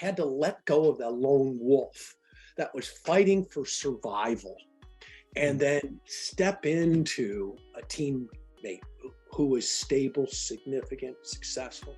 had to let go of that lone wolf that was fighting for survival and then step into a teammate who was stable, significant, successful.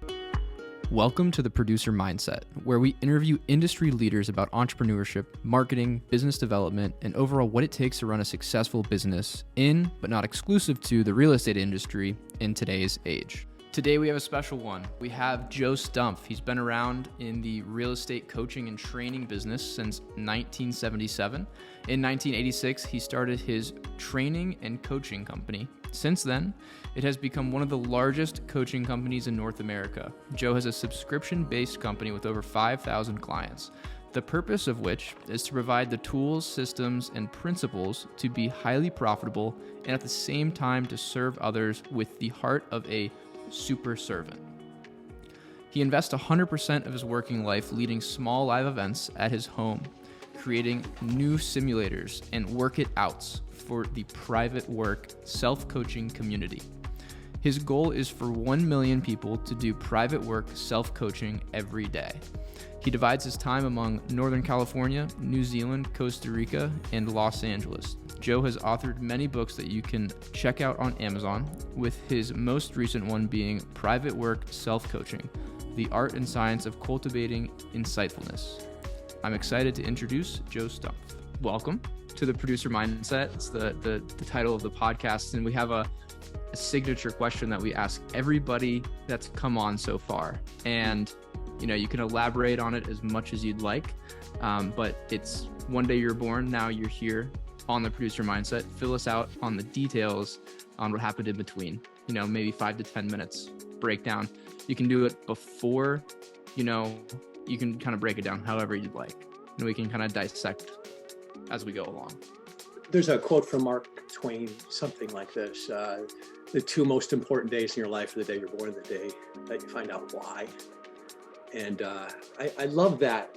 Welcome to the Producer Mindset, where we interview industry leaders about entrepreneurship, marketing, business development, and overall what it takes to run a successful business in, but not exclusive to, the real estate industry in today's age. Today we have a special one. We have Joe Stumpf. He's been around in the real estate coaching and training business since 1977. In 1986, he started his training and coaching company. Since then, it has become one of the largest coaching companies in North America. Joe has a subscription-based company with over 5,000 clients, the purpose of which is to provide the tools, systems, and principles to be highly profitable and at the same time to serve others with the heart of a super servant. He invests 100% of his working life leading small live events at his home, creating new simulators and work it outs for the private work self-coaching community. His goal is for 1 million people to do private work self-coaching every day. He divides his time among Northern California, New Zealand, Costa Rica, and Los Angeles. Joe has authored many books that you can check out on Amazon, with his most recent one being Private Work Self-Coaching, The Art and Science of Cultivating Insightfulness. I'm excited to introduce Joe Stumpf. Welcome to the Producer Mindset. It's the title of the podcast, and we have a signature question that we ask everybody that's come on so far. And you can elaborate on it as much as you'd like, but it's one day you're born, now you're here on the Producer Mindset. Fill us out on the details on what happened in between, maybe 5 to 10 minutes breakdown. You can do it before, you can kind of break it down however you'd like, and we can kind of dissect as we go along. There's a quote from Mark Twain, something like this: the two most important days in your life are the day you're born and the day that you find out why. And I love that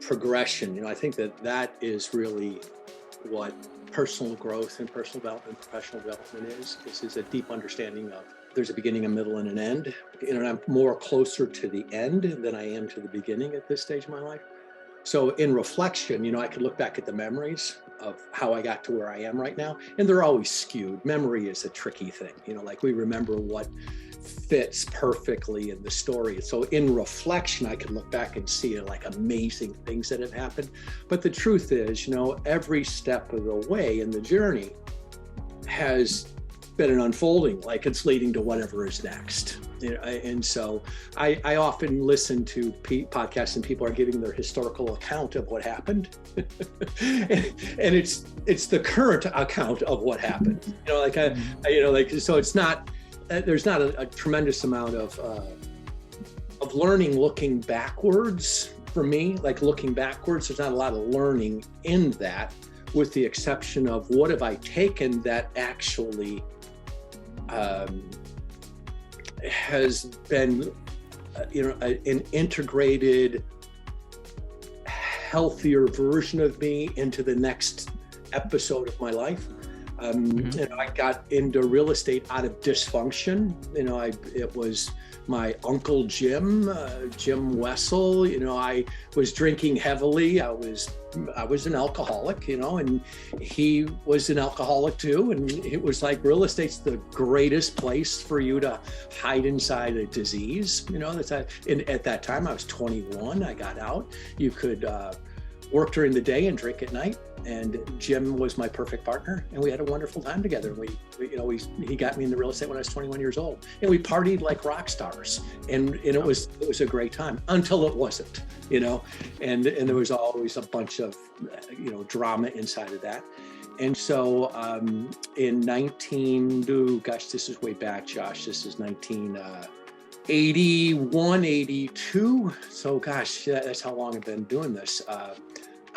progression. I think that is really what personal growth and personal development, professional development is a deep understanding of there's a beginning, a middle, and an end. And I'm more closer to the end than I am to the beginning at this stage of my life. So in reflection, I could look back at the memories of how I got to where I am right now, and they're always skewed. Memory is a tricky thing, like we remember what fits perfectly in the story. So in reflection, I could look back and see like amazing things that have happened. But the truth is, every step of the way in the journey has been an unfolding, like it's leading to whatever is next. And so I often listen to podcasts and people are giving their historical account of what happened. and it's the current account of what happened. So it's not, there's not a tremendous amount of learning looking backwards for me. Like looking backwards, there's not a lot of learning in that, with the exception of what have I taken that actually has been, an integrated, healthier version of me into the next episode of my life. I got into real estate out of dysfunction. It was my uncle Jim Wessel. I was drinking heavily. I was an alcoholic, and he was an alcoholic too. And it was like real estate's the greatest place for you to hide inside a disease. At that time I was 21. I got out. You could work during the day and drink at night. And Jim was my perfect partner, and we had a wonderful time together. He got me into real estate when I was 21 years old, and we partied like rock stars. And it was a great time until it wasn't, and there was always a bunch of, drama inside of that. And so in this is way back, Josh, this is 1981, 82. So gosh, that's how long I've been doing this.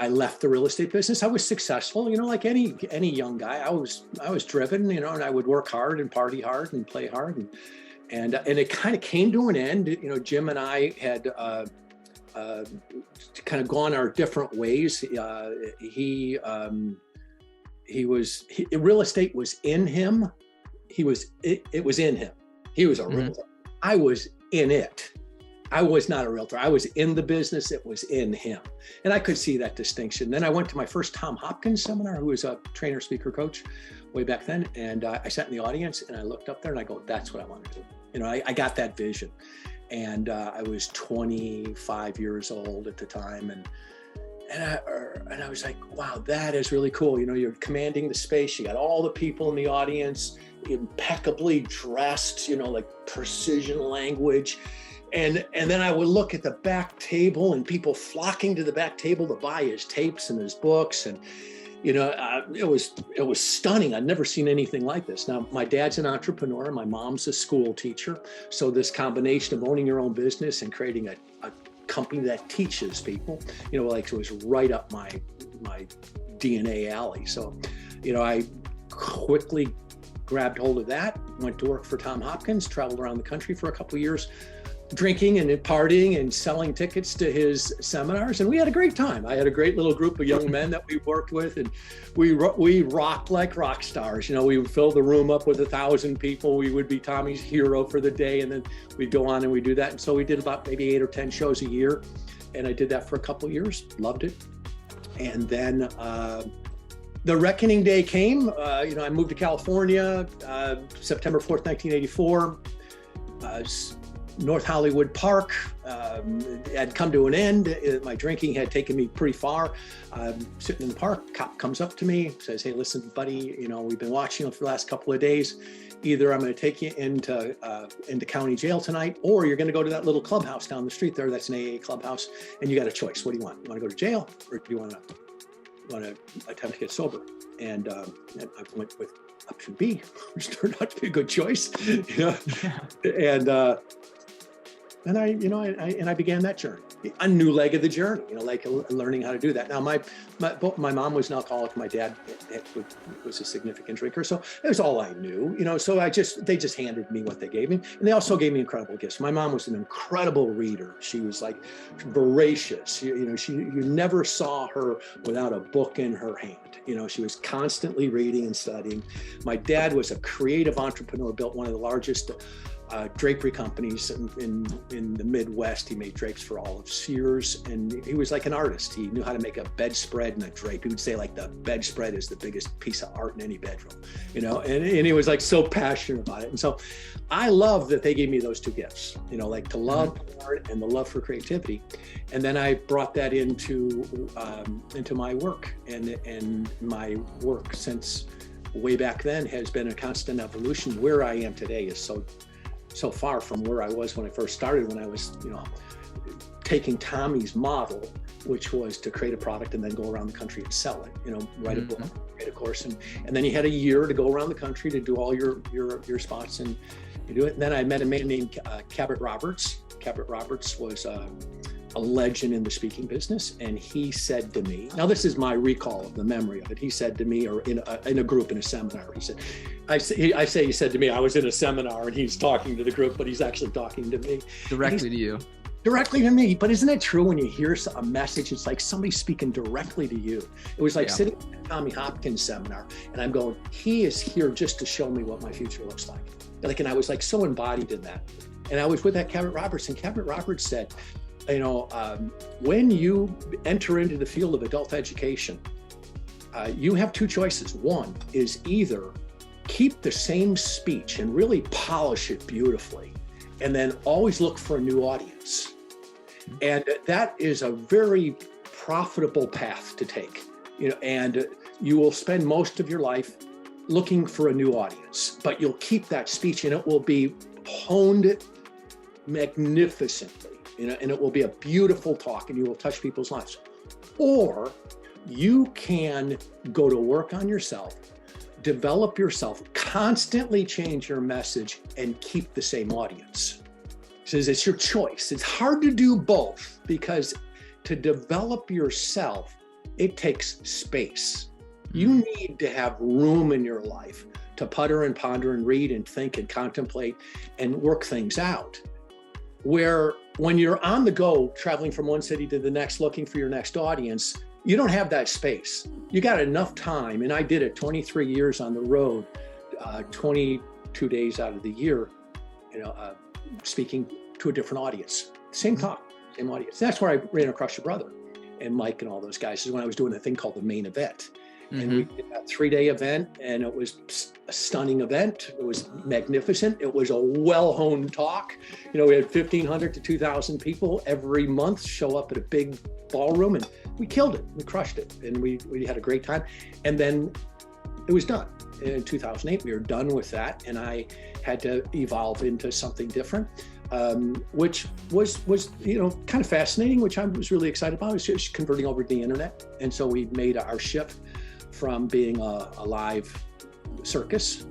I left the real estate business. I was successful, like any young guy. I was driven, and I would work hard and party hard and play hard, and it kind of came to an end. Jim and I had kind of gone our different ways. Real estate was in him. It was in him. He was a realtor. I was in it. I was not a realtor. I was in the business. It was in him. And I could see that distinction. Then I went to my first Tom Hopkins seminar, who was a trainer, speaker, coach way back then. And I sat in the audience and I looked up there and I go, that's what I want to do. You know, I got that vision. And I was 25 years old at the time. And I was like, wow, that is really cool. You know, you're commanding the space. You got all the people in the audience, impeccably dressed, you know, like precision language. And then I would look at the back table and people flocking to the back table to buy his tapes and his books. And, you know, it was stunning. I'd never seen anything like this. Now, my dad's an entrepreneur. My mom's a school teacher. So this combination of owning your own business and creating a company that teaches people, you know, like it was right up my DNA alley. So, you know, I quickly grabbed hold of that, went to work for Tom Hopkins, traveled around the country for a couple of years, drinking and partying and selling tickets to his seminars. And we had a great time. I had a great little group of young men that we worked with, and we rocked like rock stars. You know, we would fill the room up with 1,000 people. We would be Tommy's hero for the day. And then we'd go on and we'd do that. And so we did about maybe 8 or 10 shows a year. And I did that for a couple of years, loved it. And then the reckoning day came. You know, I moved to California, September 4th, 1984. North Hollywood Park had come to an end. My drinking had taken me pretty far. Sitting in the park, cop comes up to me, says, "Hey, listen, buddy, you know, we've been watching you for the last couple of days. Either I'm going to take you into county jail tonight, or you're going to go to that little clubhouse down the street there. That's an AA clubhouse, and you got a choice. What do you want? You want to go to jail, or do you want to attempt to get sober?" And I went with option B, which turned out to be a good choice. You know? Yeah. And I began that journey, a new leg of the journey, you know, like learning how to do that. Now, my mom was an alcoholic. My dad was a significant drinker. So it was all I knew, you know, so they just handed me what they gave me. And they also gave me incredible gifts. My mom was an incredible reader. She was like voracious. You never saw her without a book in her hand. You know, she was constantly reading and studying. My dad was a creative entrepreneur, built one of the largest drapery companies in the Midwest. He made drapes for all of Sears, and he was like an artist. He knew how to make a bedspread and a drape. He would say like the bedspread is the biggest piece of art in any bedroom, you know, and he was like so passionate about it. And so I love that they gave me those two gifts, you know, like to love art and the love for creativity. And then I brought that into my work, and my work since way back then has been a constant evolution. Where I am today is so far from where I was when I first started, when I was, you know, taking Tommy's model, which was to create a product and then go around the country and sell it, you know, write a book, create a course. And then you had a year to go around the country to do all your spots, and you do it. And then I met a man named Cabot Roberts. Cabot Roberts was a legend in the speaking business. And he said to me, now this is my recall of the memory of it. He said to me, or in a group, in a seminar, he said, he said to me, I was in a seminar and he's talking to the group, but he's actually talking to me. Directly to you. Directly to me. But isn't it true when you hear a message, it's like somebody speaking directly to you? It was like sitting at a Tommy Hopkins seminar, and I'm going, he is here just to show me what my future looks like. And I was like so embodied in that. And I was with that Cabot Roberts, and Cabot Roberts said, you know, when you enter into the field of adult education, you have two choices. One is either keep the same speech and really polish it beautifully, and then always look for a new audience. And that is a very profitable path to take, you know, and you will spend most of your life looking for a new audience, but you'll keep that speech and it will be honed magnificently. You know, and it will be a beautiful talk, and you will touch people's lives. Or you can go to work on yourself, develop yourself, constantly change your message, and keep the same audience. He says it's your choice. It's hard to do both, because to develop yourself, it takes space. You need to have room in your life to putter and ponder and read and think and contemplate and work things out. Where when you're on the go, traveling from one city to the next, looking for your next audience, you don't have that space. You got enough time. And I did it 23 years on the road, 22 days out of the year, you know, speaking to a different audience. Same talk, same audience. That's where I ran across your brother and Mike and all those guys, is when I was doing a thing called the Main Event. And we did a 3-day event, and it was a stunning event. It was magnificent. It was a well-honed talk. We had 1,500 to 2,000 people every month show up at a big ballroom, and we killed it. We crushed it, and we had a great time. And then it was done. In 2008, we were done with that, and I had to evolve into something different, which was kind of fascinating, which I was really excited about. It was just converting over to the internet. And so we made our shift from being a live circus,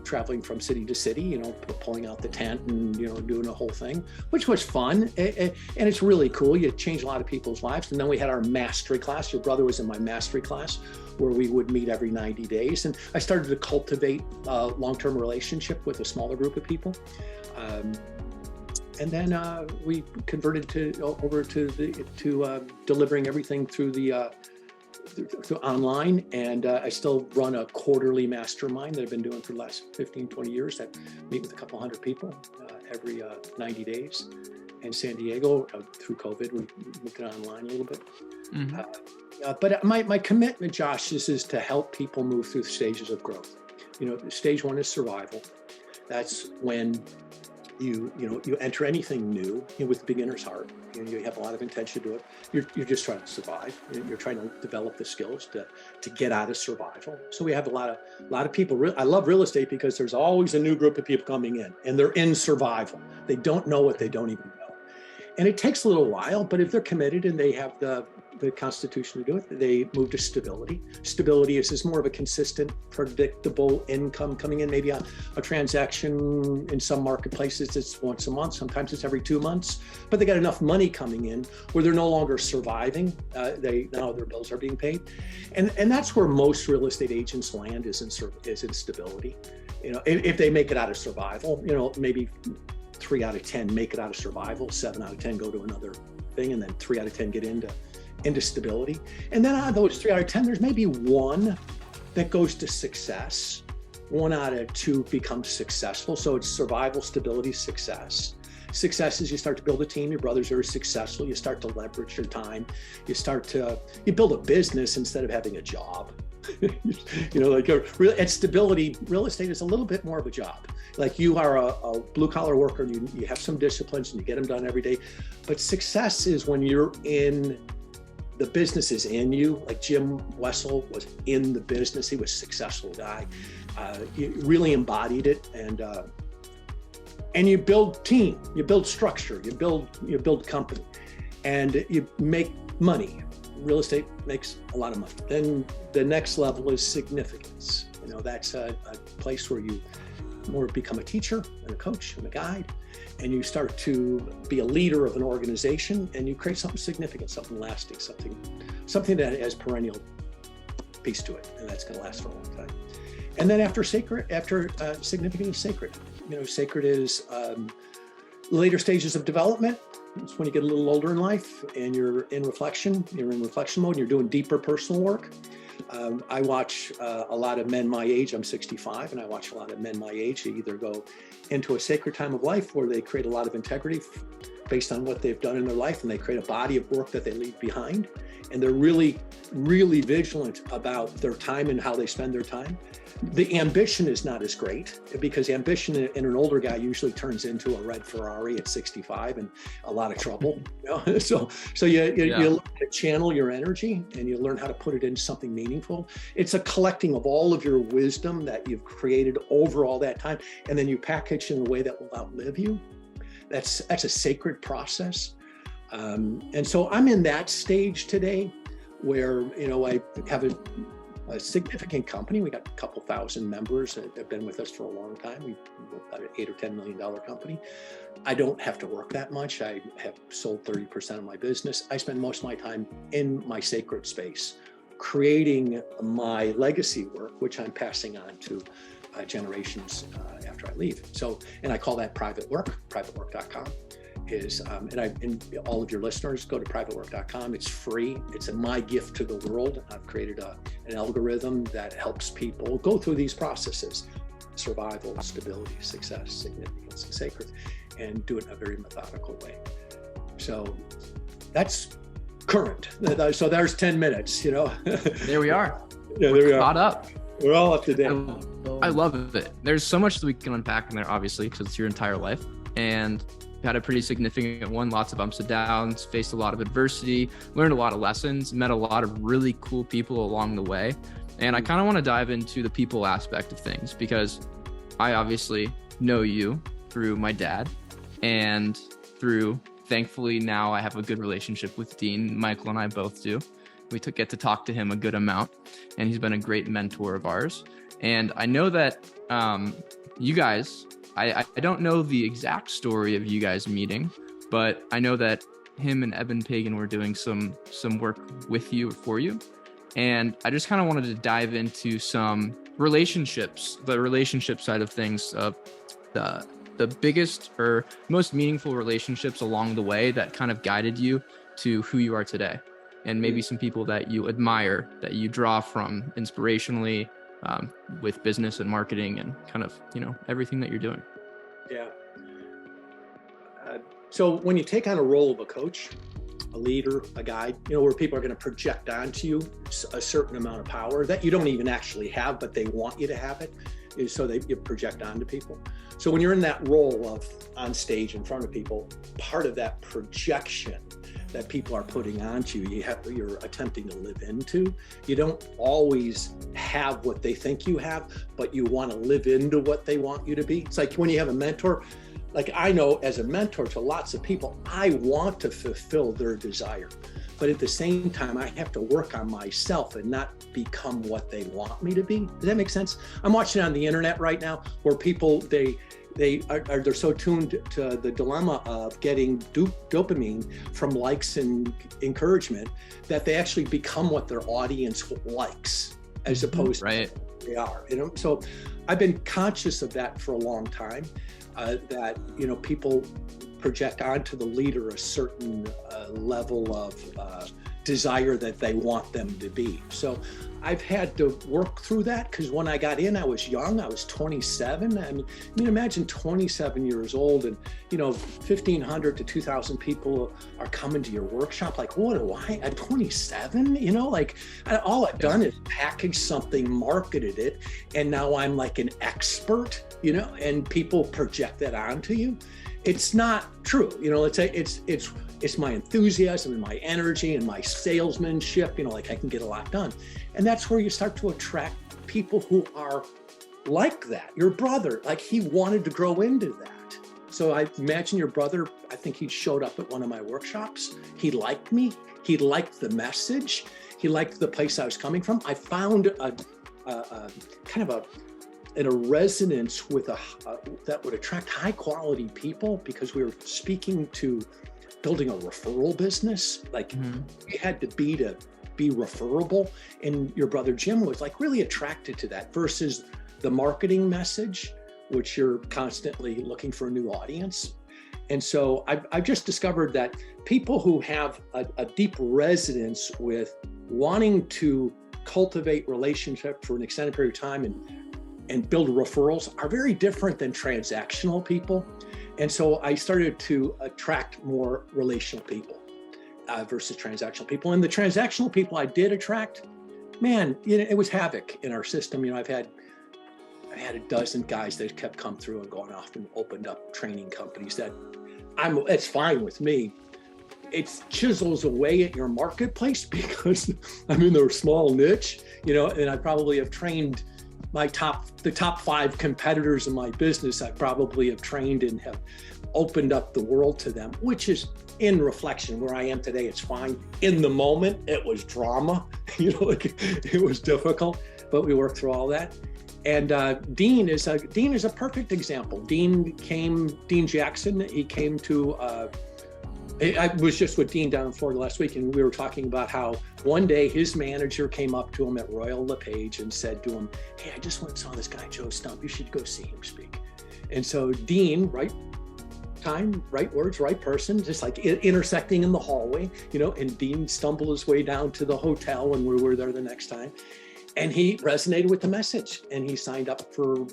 traveling from city to city, pulling out the tent and, doing the whole thing, which was fun. And it's really cool. You change a lot of people's lives. And then we had our mastery class. Your brother was in my mastery class, where we would meet every 90 days. And I started to cultivate a long-term relationship with a smaller group of people. And then we converted over to delivering everything through online, and I still run a quarterly mastermind that I've been doing for the last 15, 20 years. I meet with a couple hundred people every 90 days in San Diego. Through COVID, we moved it online a little bit. But my commitment, Josh, is to help people move through the stages of growth. Stage 1 is survival. That's when you enter anything new with beginner's heart. You have a lot of intention to do it. You're just trying to survive. You're trying to develop the skills to get out of survival. So we have a lot of people. I love real estate because there's always a new group of people coming in, and they're in survival. They don't know what they don't even know. And it takes a little while, but if they're committed and they have the constitution to do it, they move to stability. Stability is more of a consistent, predictable income coming in. Maybe a transaction in some marketplaces, it's once a month. Sometimes it's every 2 months, but they got enough money coming in where they're no longer surviving. Now their bills are being paid. And that's where most real estate agents land, is in stability. If they make it out of survival, maybe 3 out of 10 make it out of survival, 7 out of 10 go to another thing, and then 3 out of 10 get into stability. And then out of those 3 out of 10, there's maybe 1 that goes to success. 1 out of 2 becomes successful. So it's survival, stability, success. Success is you start to build a team. Your brothers are successful. You start to leverage your time. You build a business instead of having a job. At stability, real estate is a little bit more of a job. Like, you are a blue collar worker, and you have some disciplines and you get them done every day. But success is when the business is in you. Like Jim Wessel was in the business. He was a successful guy. He really embodied it. And you build team, you build structure, you build company, and you make money. Real estate makes a lot of money. Then the next level is significance. That's a place where you more become a teacher and a coach and a guide, and you start to be a leader of an organization, and you create something significant, something lasting, something that has perennial piece to it, and that's going to last for a long time. And then after significant is sacred. Sacred is later stages of development. It's when you get a little older in life and you're in reflection mode, and you're doing deeper personal work. I watch a lot of men my age. I'm 65, and I watch a lot of men my age. They either go into a sacred time of life where they create a lot of integrity based on what they've done in their life, and they create a body of work that they leave behind. And they're really, really vigilant about their time and how they spend their time. The ambition is not as great, because ambition in an older guy usually turns into a red Ferrari at 65 and a lot of trouble. So you learn to channel your energy, and you learn how to put it into something meaningful. It's a collecting of all of your wisdom that you've created over all that time, and then you package in a way that will outlive you. That's a sacred process. And so I'm in that stage today where, I have a significant company. We got a couple thousand members that have been with us for a long time. We've got an $8 or $10 million company. I don't have to work that much. I have sold 30% of my business. I spend most of my time in my sacred space, creating my legacy work, which I'm passing on to generations after I leave. So, and I call that private work. Privatework.com and all of your listeners, go to privatework.com. It's free. It's my gift to the world. I've created an algorithm that helps people go through these processes: survival, stability, success, significance, and sacred. and do it in a very methodical way. So that's current. So there's 10 minutes, There we are. Yeah, there We're we are. caught up. We're all up to date. I love it. There's so much that we can unpack in there, obviously, because it's your entire life. And you had a pretty significant one, lots of ups and downs, faced a lot of adversity, learned a lot of lessons, met a lot of really cool people along the way. And I kind of want to dive into the people aspect of things, because I obviously know you through my dad, and through, thankfully, now I have a good relationship with Dean. Michael and I both do. We get to talk to him a good amount, and he's been a great mentor of ours. And I know that you guys, I don't know the exact story of you guys meeting, but I know that him and Eben Pagan were doing some work with you or for you. And I just kind of wanted to dive into some relationships, the relationship side of things, of the biggest or most meaningful relationships along the way that kind of guided you to who you are today. And maybe some people that you admire, that you draw from inspirationally, with business and marketing and kind of, everything that you're doing. Yeah. So when you take on a role of a coach, a leader, a guide, where people are going to project onto you a certain amount of power that you don't even actually have, but they want you to have it, is so you project onto people. So when you're in that role of on stage in front of people, part of that projection that people are putting onto you, you're attempting to live into. You don't always have what they think you have, but you want to live into what they want you to be. It's like when you have a mentor, like I know as a mentor to lots of people, I want to fulfill their desire. But at the same time, I have to work on myself and not become what they want me to be. Does that make sense? I'm watching on the internet right now where people, they're so tuned to the dilemma of getting dopamine from likes and encouragement that they actually become what their audience likes, as opposed to what they are. So I've been conscious of that for a long time. That people project onto the leader a certain level of desire that they want them to be. So I've had to work through that, because when I got in, I was young. I was 27. I mean, imagine 27 years old, and 1,500 to 2,000 people are coming to your workshop. Like, what do I? I'm 27. All I've done is package something, marketed it, and now I'm like an expert. And people project that onto you. It's not true. Let's say it's my enthusiasm and my energy and my salesmanship, I can get a lot done. And that's where you start to attract people who are like that. Your brother, like he wanted to grow into that. So I imagine your brother, I think he showed up at one of my workshops. He liked me. He liked the message. He liked the place I was coming from. I found a kind of a resonance with that would attract high quality people, because we were speaking to building a referral business. Like we had to be referable, and your brother Jim was like really attracted to that versus the marketing message, which you're constantly looking for a new audience. And so I've just discovered that people who have a deep resonance with wanting to cultivate relationship for an extended period of time and build referrals are very different than transactional people. And so I started to attract more relational people versus transactional people. And the transactional people I did attract, man, it was havoc in our system. I had a dozen guys that kept come through and gone off and opened up training companies it's fine with me. It chisels away at your marketplace, because I'm in their small niche, and I probably have trained the top 5 competitors in my business. I probably have trained and have opened up the world to them, which is in reflection where I am today. It's fine. In the moment, it was drama, it was difficult, but we worked through all that. And Dean is a perfect example. Dean Jackson, he came to, I was just with Dean down in Florida last week, and we were talking about how one day his manager came up to him at Royal LePage and said to him, "Hey, I just went and saw this guy, Joe Stumpf. You should go see him speak." And so Dean, right time, right words, right person, just like intersecting in the hallway, and Dean stumbled his way down to the hotel when we were there the next time. And he resonated with the message, and he signed up for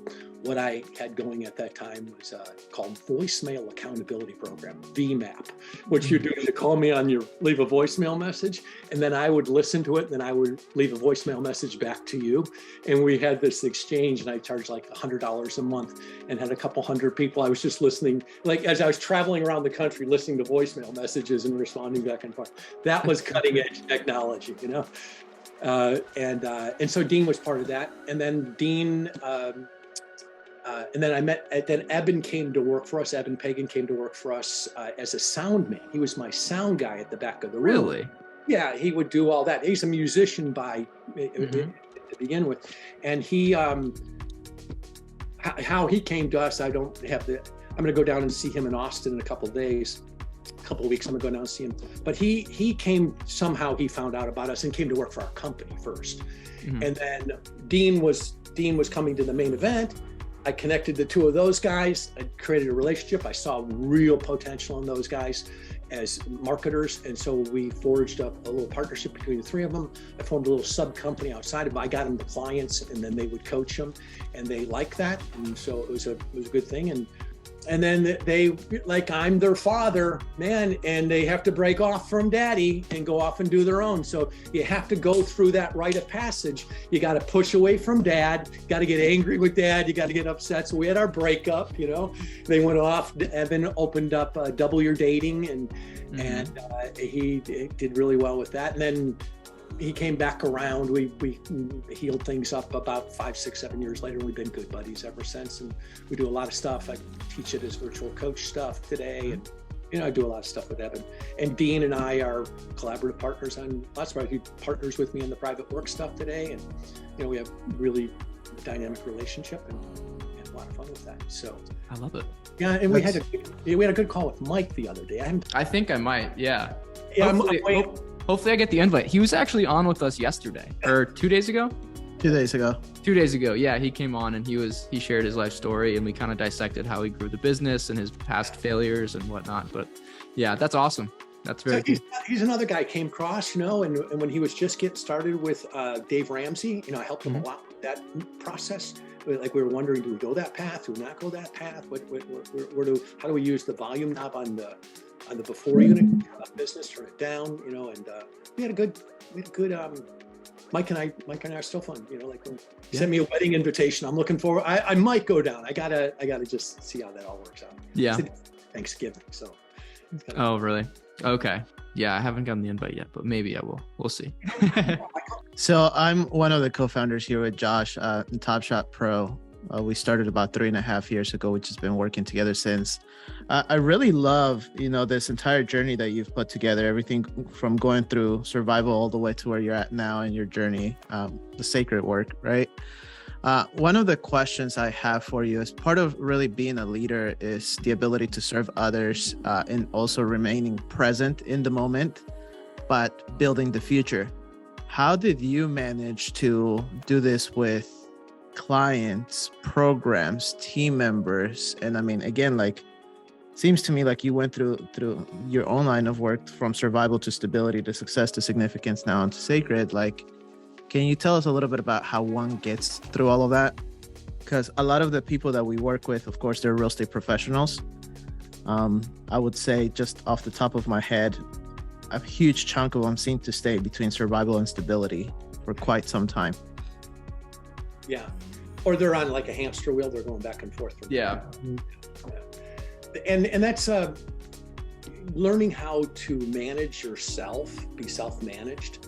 what I had going at that time was called Voicemail Accountability Program, VMAP. What you do is you call me leave a voicemail message, and then I would listen to it, and then I would leave a voicemail message back to you. And we had this exchange, and I charged like $100 a month and had a couple hundred people. I was just listening, like as I was traveling around the country, listening to voicemail messages and responding back and forth. That was cutting edge technology, you know? And so Dean was part of that. And then Dean, and then Eben came to work for us. Eben Pagan came to work for us as a sound man. He was my sound guy at the back of the room. Really? Yeah, he would do all that. He's a musician to begin with. And he, how he came to us, I'm going to go down and see him in Austin in a couple of days. Couple of weeks, I'm gonna go down and see him. But he came, somehow he found out about us and came to work for our company first. And then Dean was coming to the main event. I connected the two of those guys. I created a relationship. I saw real potential in those guys as marketers. And so we forged up a little partnership between the three of them. I formed a little sub company outside of it. I got them the clients, and then they would coach them, and they liked that. And so it was a good thing. And then they, like, I'm their father, man, and they have to break off from daddy and go off and do their own. So you have to go through that rite of passage. You got to push away from dad, got to get angry with dad, you got to get upset. So we had our breakup, you know. They went off, Evan opened up Double Your Dating, and he did really well with that. And then he came back around. We healed things up about 5, 6, 7 years later. We've been good buddies ever since, and we do a lot of stuff. I teach it as virtual coach stuff today, and I do a lot of stuff with Evan. And Dean and I are collaborative partners on lots of. He partners with me on the private work stuff today, and we have really dynamic relationship and a lot of fun with that. So I love it. Yeah, and we had a good call with Mike the other day. I think I might. Yeah. Yeah. Hopefully I get the invite. He was actually on with us yesterday or 2 days ago. 2 days ago. 2 days ago. Yeah, he came on and he shared his life story, and we kind of dissected how he grew the business and his past failures and whatnot. But yeah, that's awesome. That's very cool. He's another guy I came across, and when he was just getting started with Dave Ramsey, I helped him a lot with that process. Like, we were wondering, do we go that path? Do we not go that path? How do we use the volume knob on the before unit business, turn it down, and we had a good Mike and I are still fun, send me a wedding invitation. I'm looking forward. I might go down. I gotta just see how that all works out. Yeah. Thanksgiving. So. Oh, really? Okay. Yeah. I haven't gotten the invite yet, but maybe I will. We'll see. So I'm one of the co-founders here with Josh in TopShotPro. We started about 3.5 years ago, which has been working together since. I really love, this entire journey that you've put together, everything from going through survival all the way to where you're at now in your journey, the sacred work, right? One of the questions I have for you as part of really being a leader is the ability to serve others and also remaining present in the moment, but building the future. How did you manage to do this with clients, programs, team members? And I mean, again, seems to me like you went through your own line of work, from survival to stability to success to significance, now into sacred. Can you tell us a little bit about how one gets through all of that? Because a lot of the people that we work with, of course, they're real estate professionals. I would say, just off the top of my head, a huge chunk of them seem to stay between survival and stability for quite some time. Yeah. Or they're on like a hamster wheel. They're going back and forth. Yeah. And that's learning how to manage yourself, be self-managed.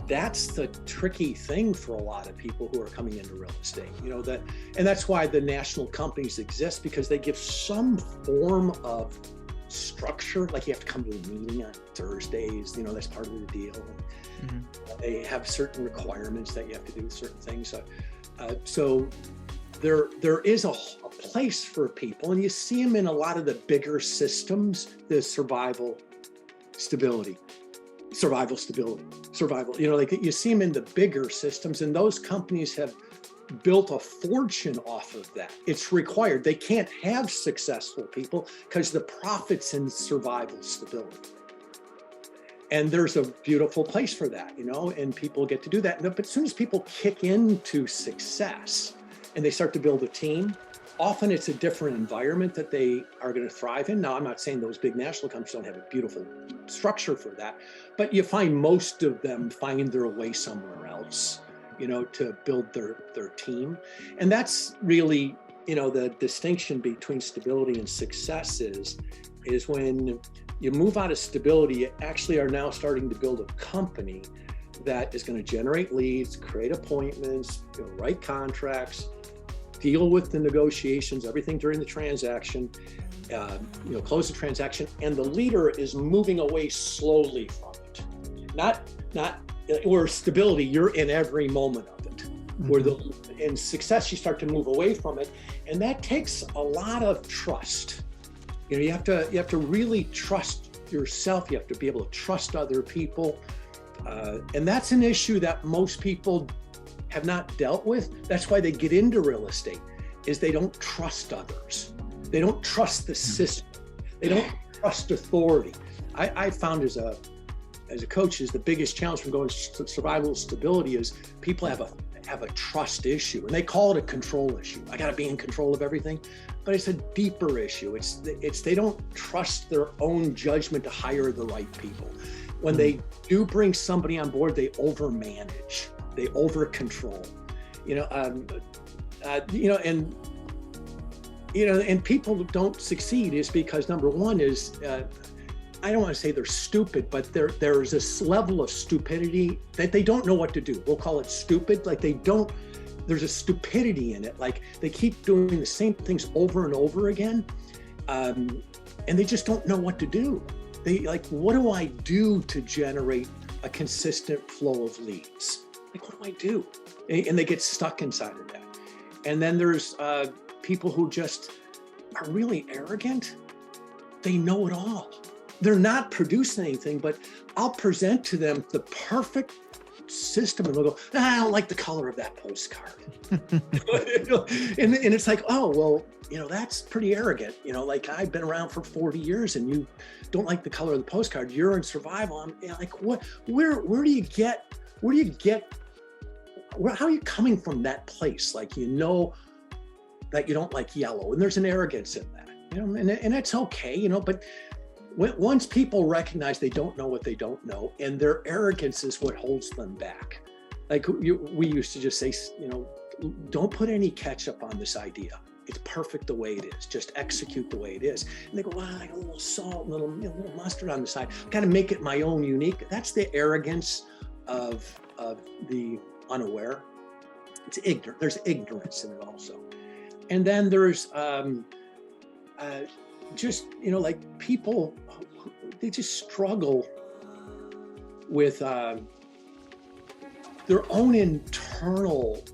That's the tricky thing for a lot of people who are coming into real estate, and that's why the national companies exist, because they give some form of structure. Like, you have to come to a meeting on Thursdays, that's part of the deal. They have certain requirements that you have to do certain things. So there is a place for people, and you see them in a lot of the bigger systems, the survival stability. Like, you see them in the bigger systems, and those companies have built a fortune off of that. It's required. They can't have successful people because the profit's in survival stability. And there's a beautiful place for that, and people get to do that. But as soon as people kick into success and they start to build a team, often it's a different environment that they are going to thrive in. Now, I'm not saying those big national companies don't have a beautiful structure for that, but you find most of them find their way somewhere else, to build their team. And that's really, the distinction between stability and success is when you move out of stability, you actually are now starting to build a company that is going to generate leads, create appointments, write contracts, deal with the negotiations, everything during the transaction, close the transaction, and the leader is moving away slowly from it. Not or stability, you're in every moment of it. Mm-hmm. In success, you start to move away from it, and that takes a lot of trust. You have to really trust yourself. You have to be able to trust other people, and that's an issue that most people have not dealt with. That's why they get into real estate, is they don't trust others. They don't trust the system. They don't trust authority. I found as a coach is the biggest challenge from going to survival stability is people have a trust issue, and they call it a control issue. I got to be in control of everything, but it's a deeper issue. It's they don't trust their own judgment to hire the right people. When they do bring somebody on board, they overmanage. They over control, and people don't succeed is because number one is, I don't want to say they're stupid, but there's this level of stupidity that they don't know what to do. We'll call it stupid. Like there's a stupidity in it. Like they keep doing the same things over and over again. And they just don't know what to do. What do I do to generate a consistent flow of leads? What do I do? And they get stuck inside of that. And then there's people who just are really arrogant. They know it all. They're not producing anything, but I'll present to them the perfect system and they'll go, I don't like the color of that postcard. and it's like, oh, well, that's pretty arrogant. I've been around for 40 years and you don't like the color of the postcard. You're in survival. What, where do you get, how are you coming from that place? That you don't like yellow, and there's an arrogance in that, and that's okay, but once people recognize they don't know what they don't know, and their arrogance is what holds them back. We used to just say, don't put any ketchup on this idea. It's perfect the way it is. Just execute the way it is. And they go, well, I got a little salt, a little mustard on the side. Got to make it my own unique. That's the arrogance of the unaware. It's ignorant. There's ignorance in it also. And then there's people, they just struggle with their own internal,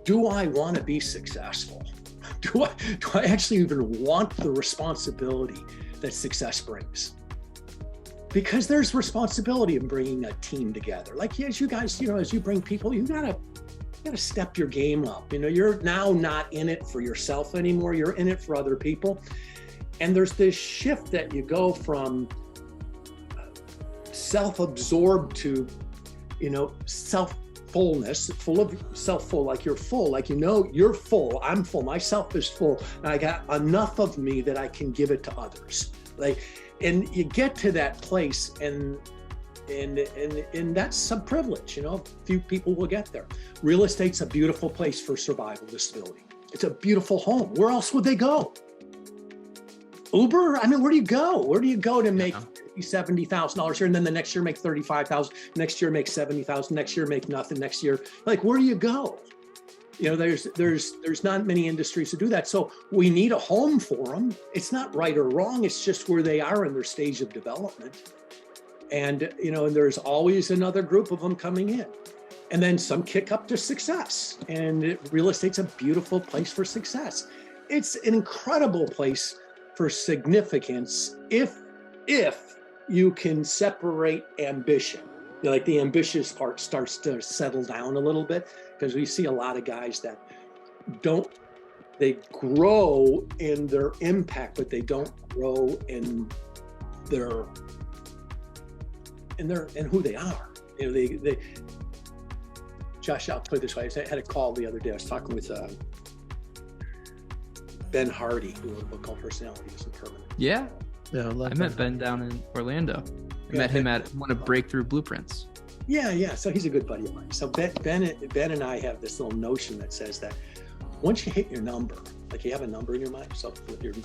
do I want to be successful? Do I actually even want the responsibility that success brings? Because there's responsibility in bringing a team together. As you guys, as you bring people, you gotta step your game up. You're now not in it for yourself anymore. You're in it for other people. And there's this shift that you go from self-absorbed to, self-fullness, like you're full, you're full, I'm full, myself is full, and I got enough of me that I can give it to others. And you get to that place, and that's some privilege, few people will get there. Real estate's a beautiful place for survival disability. It's a beautiful home. Where else would they go? Uber? Where do you go? Where do you go to make $70,000 here, and then the next year make $35,000, next year make $70,000, next year make nothing, next year, where do you go? There's not many industries to do that. So we need a home for them. It's not right or wrong. It's just where they are in their stage of development. And, and there's always another group of them coming in. And then some kick up to success. And real estate's a beautiful place for success. It's an incredible place for significance if you can separate ambition. The ambitious part starts to settle down a little bit, because we see a lot of guys that they grow in their impact, but they don't grow in their and who they are. Josh, I'll put it this way. I had a call the other day. I was talking with Ben Hardy, who wrote a book called Personality Isn't Permanent. Yeah. Yeah, I met Ben down in Orlando. I met him at one of Breakthrough Blueprints. Yeah. So he's a good buddy of mine. So Ben and I have this little notion that says that once you hit your number, like you have a number in your mind, so if your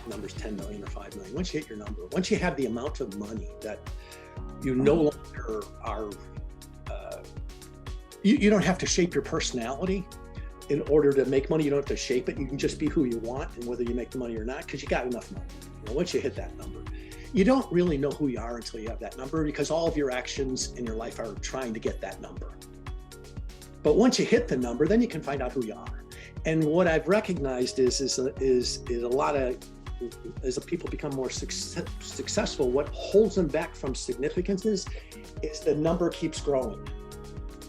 number's 10 million or 5 million, once you hit your number, once you have the amount of money that you no longer are, you don't have to shape your personality in order to make money. You don't have to shape it. You can just be who you want, and whether you make the money or not, because you got enough money. Once you hit that number, you don't really know who you are until you have that number, because all of your actions in your life are trying to get that number. But once you hit the number, then you can find out who you are. And what I've recognized is a lot of, as people become more successful, what holds them back from significance is the number keeps growing.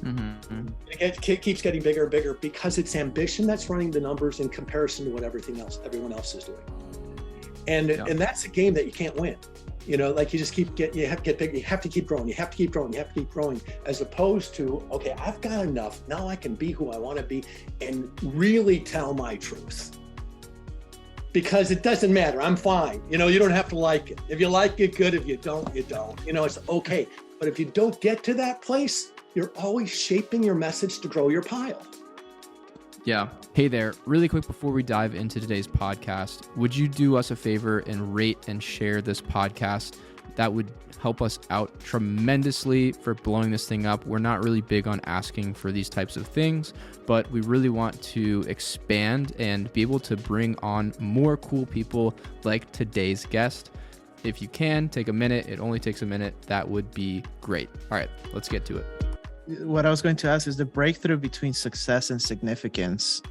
Mm-hmm. It keeps getting bigger and bigger because it's ambition that's running the numbers in comparison to what everyone else is doing. And that's a game that you can't win. Like you have to get big, you have to keep growing, you have to keep growing, as opposed to, okay, I've got enough, now I can be who I want to be and really tell my truth. Because it doesn't matter, I'm fine. You don't have to like it. If you like it, good. If you don't, you don't. It's okay. But if you don't get to that place, you're always shaping your message to grow your pile. Yeah. Hey there, really quick before we dive into today's podcast, would you do us a favor and rate and share this podcast? That would help us out tremendously for blowing this thing up. We're not really big on asking for these types of things, but we really want to expand and be able to bring on more cool people like today's guest. If you can, take a minute. It only takes a minute. That would be great. All right, let's get to it. What I was going to ask is the breakthrough between success and significance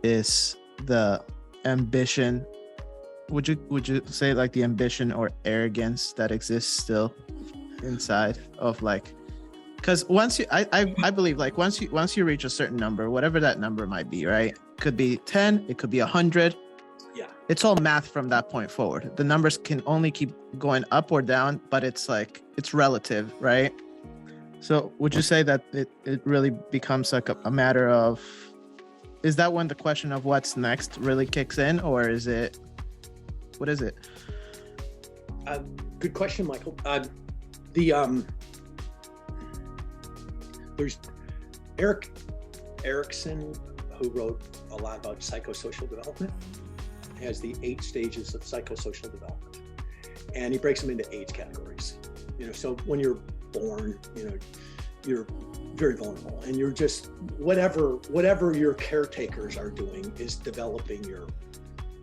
is the ambition. Would you say like the ambition or arrogance that exists still inside of like, because I believe like once you reach a certain number, whatever that number might be, right? Could be 10, it could be 100. Yeah. It's all math from that point forward. The numbers can only keep going up or down, but it's relative, right? So would you say that it really becomes like a matter of, is that when the question of what's next really kicks in, or is it, what is it? Good question, Michael. There's Erik Erikson, who wrote a lot about psychosocial development, has the 8 stages of psychosocial development, and he breaks them into 8 categories. So when you're born, you're very vulnerable, and you're just whatever your caretakers are doing is developing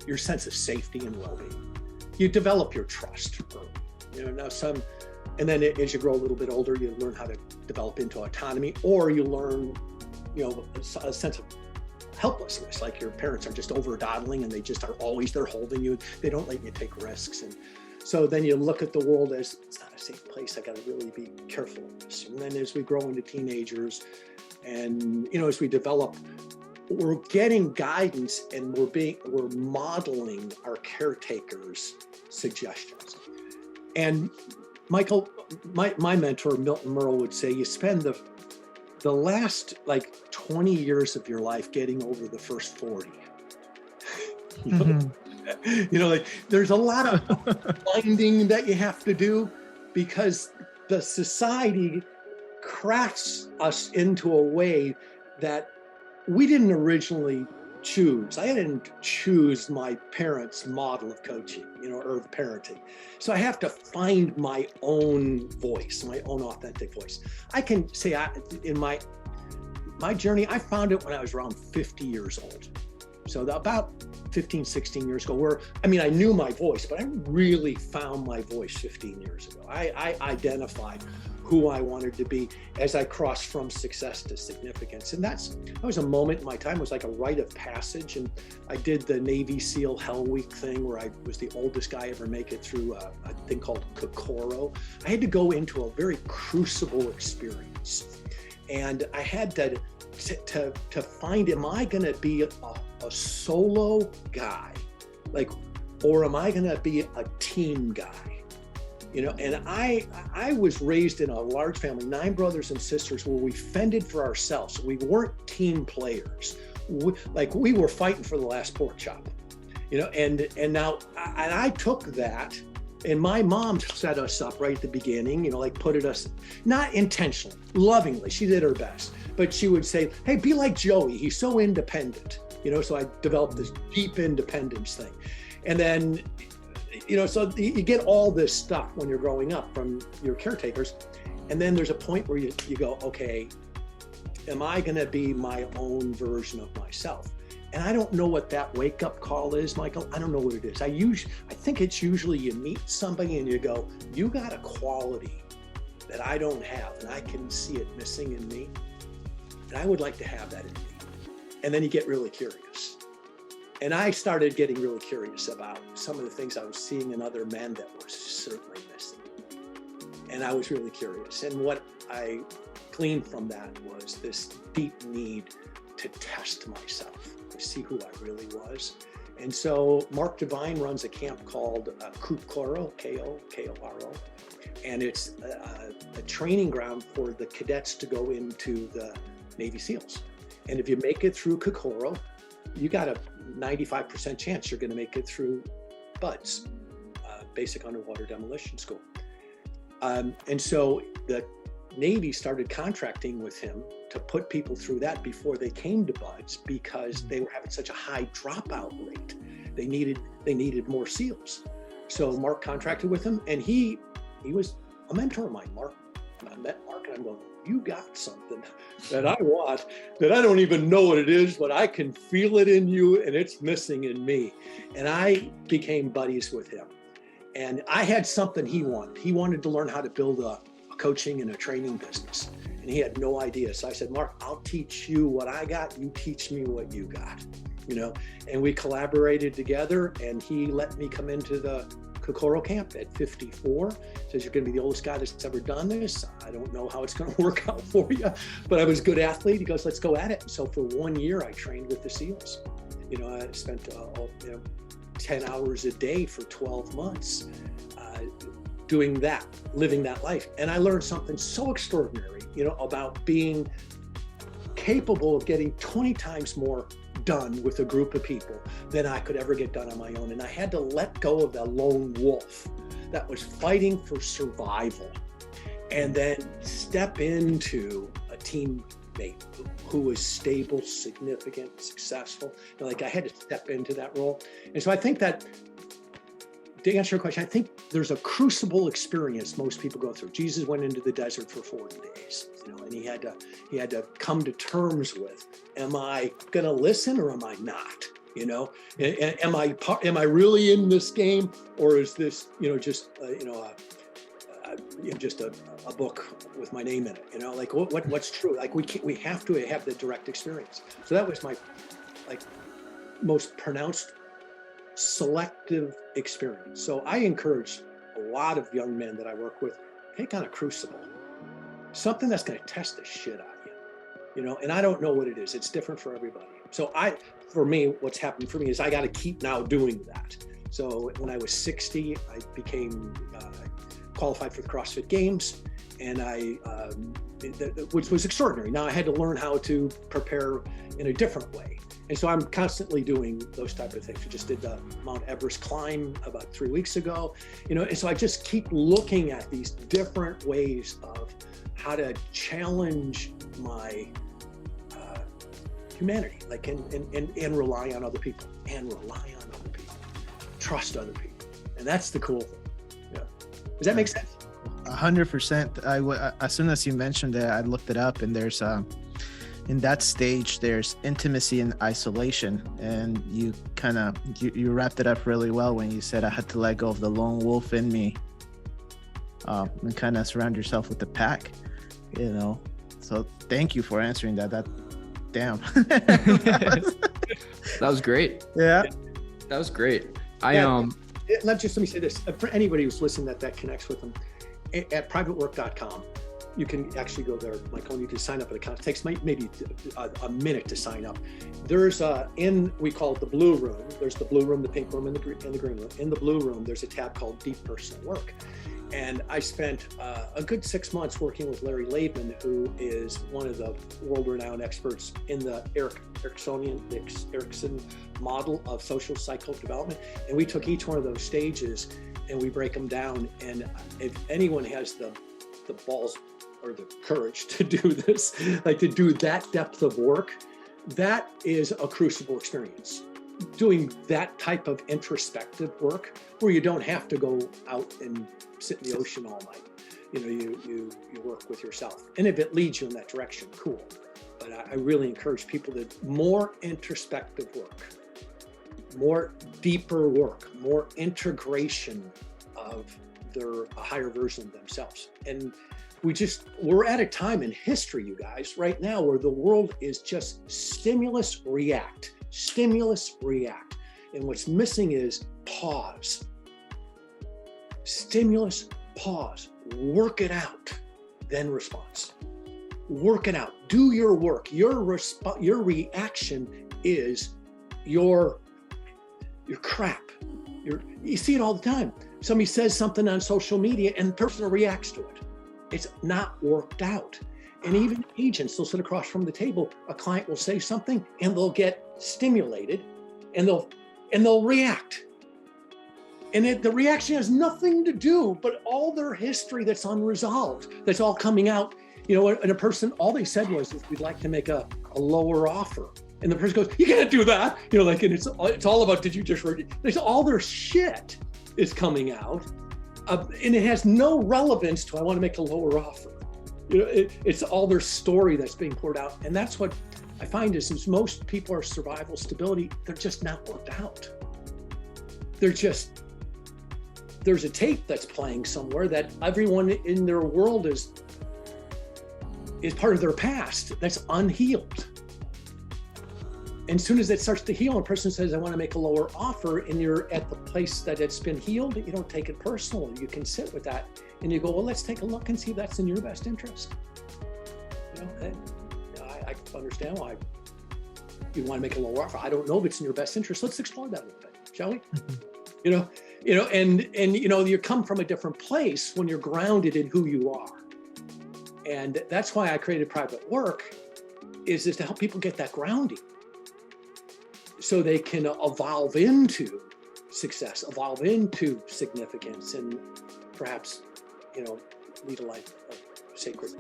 your sense of safety and well-being. You develop your trust, and then as you grow a little bit older, you learn how to develop into autonomy, or you learn, a sense of helplessness, like your parents are just over-dawdling and they just are always there holding you. They don't let you take risks. And so then you look at the world as, it's not a safe place. I got to really be careful of this. And then as we grow into teenagers and, as we develop, we're getting guidance and we're modeling our caretakers' suggestions. And Michael, my mentor, Milton Merle, would say you spend the last 20 years of your life getting over the first 40. There's a lot of finding that you have to do, because the society crafts us into a way that we didn't originally choose. I didn't choose my parents' model of coaching, or of parenting. So I have to find my own voice, my own authentic voice. I can say in my journey, I found it when I was around 50 years old. So about 15, 16 years ago, I knew my voice, but I really found my voice 15 years ago. I identified who I wanted to be as I crossed from success to significance. And that was a moment in my time. It was like a rite of passage. And I did the Navy SEAL Hell Week thing, where I was the oldest guy ever make it through a thing called Kokoro. I had to go into a very crucible experience. And I had to find, am I going to be a solo guy, or am I going to be a team guy? and I was raised in a large family, 9 brothers and sisters, where we fended for ourselves. We weren't team players. We were fighting for the last pork chop, and I took that, and my mom set us up right at the beginning, put us, not intentionally, lovingly, she did her best, but she would say, hey, be like Joey, he's so independent, so I developed this deep independence thing. And then, so you get all this stuff when you're growing up from your caretakers. And then there's a point where you go, okay, am I going to be my own version of myself? And I don't know what that wake up call is, Michael. I don't know what it is. I think it's usually you meet somebody and you go, you got a quality that I don't have, and I can see it missing in me. And I would like to have that in me. And then you get really curious. And I started getting really curious about some of the things I was seeing in other men that were certainly missing. And I was really curious. And what I gleaned from that was this deep need to test myself, to see who I really was. And so Mark Devine runs a camp called Kokoro, K-O-R-O. And it's a training ground for the cadets to go into the Navy SEALs. And if you make it through Kokoro, you got a 95% chance you're going to make it through BUDS, Basic Underwater Demolition School. And so the Navy started contracting with him to put people through that before they came to BUDS, because they were having such a high dropout rate. They needed more SEALs. So Mark contracted with him, and he was a mentor of mine. I met Mark, and I'm going, you got something that I want, that I don't even know what it is, but I can feel it in you, and it's missing in me. And I became buddies with him. And I had something he wanted. He wanted to learn how to build a coaching and a training business. And he had no idea. So I said, Mark, I'll teach you what I got. You teach me what you got, and we collaborated together, and he let me come into the Kokoro camp at 54. Says, you're going to be the oldest guy that's ever done this. I don't know how it's going to work out for you, but I was a good athlete. He goes, let's go at it. And so for 1 year, I trained with the SEALs. I spent 10 hours a day for 12 months doing that, living that life. And I learned something so extraordinary, about being capable of getting 20 times more done with a group of people than I could ever get done on my own. And I had to let go of the lone wolf that was fighting for survival, and then step into a teammate who was stable, significant, successful. I had to step into that role. And so I think that, to answer your question, I think there's a crucible experience most people go through. Jesus went into the desert for 40 days, and he had to come to terms with, am I going to listen or am I not? Am I really in this game, or is this, just a book with my name in it? What's true? We have to have the direct experience. So that was my most pronounced selective experience. So I encourage a lot of young men that I work with, take on a crucible, something that's going to test the shit out of you, and I don't know what it is. It's different for everybody. So for me, what's happened for me is I got to keep now doing that. So when I was 60, I became qualified for the CrossFit Games, and which was extraordinary. Now I had to learn how to prepare in a different way. And so I'm constantly doing those type of things. We just did the Mount Everest climb about 3 weeks ago, and so I just keep looking at these different ways of how to challenge my humanity, and rely on other people, trust other people. And that's the cool thing. Yeah. Does that make sense? 100%. As soon as you mentioned that, I looked it up, and there's in that stage, there's intimacy and isolation, and you you wrapped it up really well when you said I had to let go of the lone wolf in me, and kind of surround yourself with the pack, So thank you for answering that. Damn. That was great. Yeah. That was great. Let me say this. For anybody who's listening that connects with them, at privatework.com, you can actually go there, Michael, and you can sign up an account. It takes maybe a minute to sign up. There's we call it the blue room. There's the blue room, the pink room, and the green room. In the blue room, there's a tab called Deep Personal Work. And I spent a good 6 months working with Larry Laidman, who is one of the world-renowned experts in the Erickson model of social cycle development. And we took each one of those stages and we break them down. And if anyone has the balls or the courage to do this, like to do that depth of work, that is a crucible experience. Doing that type of introspective work where you don't have to go out and sit in the ocean all night. You work with yourself. And if it leads you in that direction, cool. But I really encourage people to more introspective work, more deeper work, more integration of a higher version of themselves. And we're at a time in history, you guys, right now, where the world is just stimulus, react. And what's missing is pause. Stimulus, pause, work it out, then response. Work it out, do your work. Your reaction is your crap. You see it all the time. Somebody says something on social media and the person reacts to it. It's not worked out. And even agents, they'll sit across from the table, a client will say something and they'll get stimulated and they'll react. And the reaction has nothing to do, but all their history that's unresolved, that's all coming out, and a person, all they said was, we'd like to make a lower offer. And the person goes, you can't do that. And it's all about, did you just read? There's all their shit is coming out. And it has no relevance to, I want to make a lower offer. It's all their story that's being poured out. And that's what I find is most people are survival stability, they're just not worked out. There's a tape that's playing somewhere that everyone in their world is part of their past that's unhealed. And as soon as it starts to heal, and a person says, I want to make a lower offer, and you're at the place that it's been healed, you don't take it personal. You can sit with that and you go, well, let's take a look and see if that's in your best interest. I understand why you want to make a lower offer. I don't know if it's in your best interest. Let's explore that a little bit, shall we? And you come from a different place when you're grounded in who you are. And that's why I created private work is to help people get that grounding so they can evolve into success, evolve into significance, and perhaps, lead a life of sacred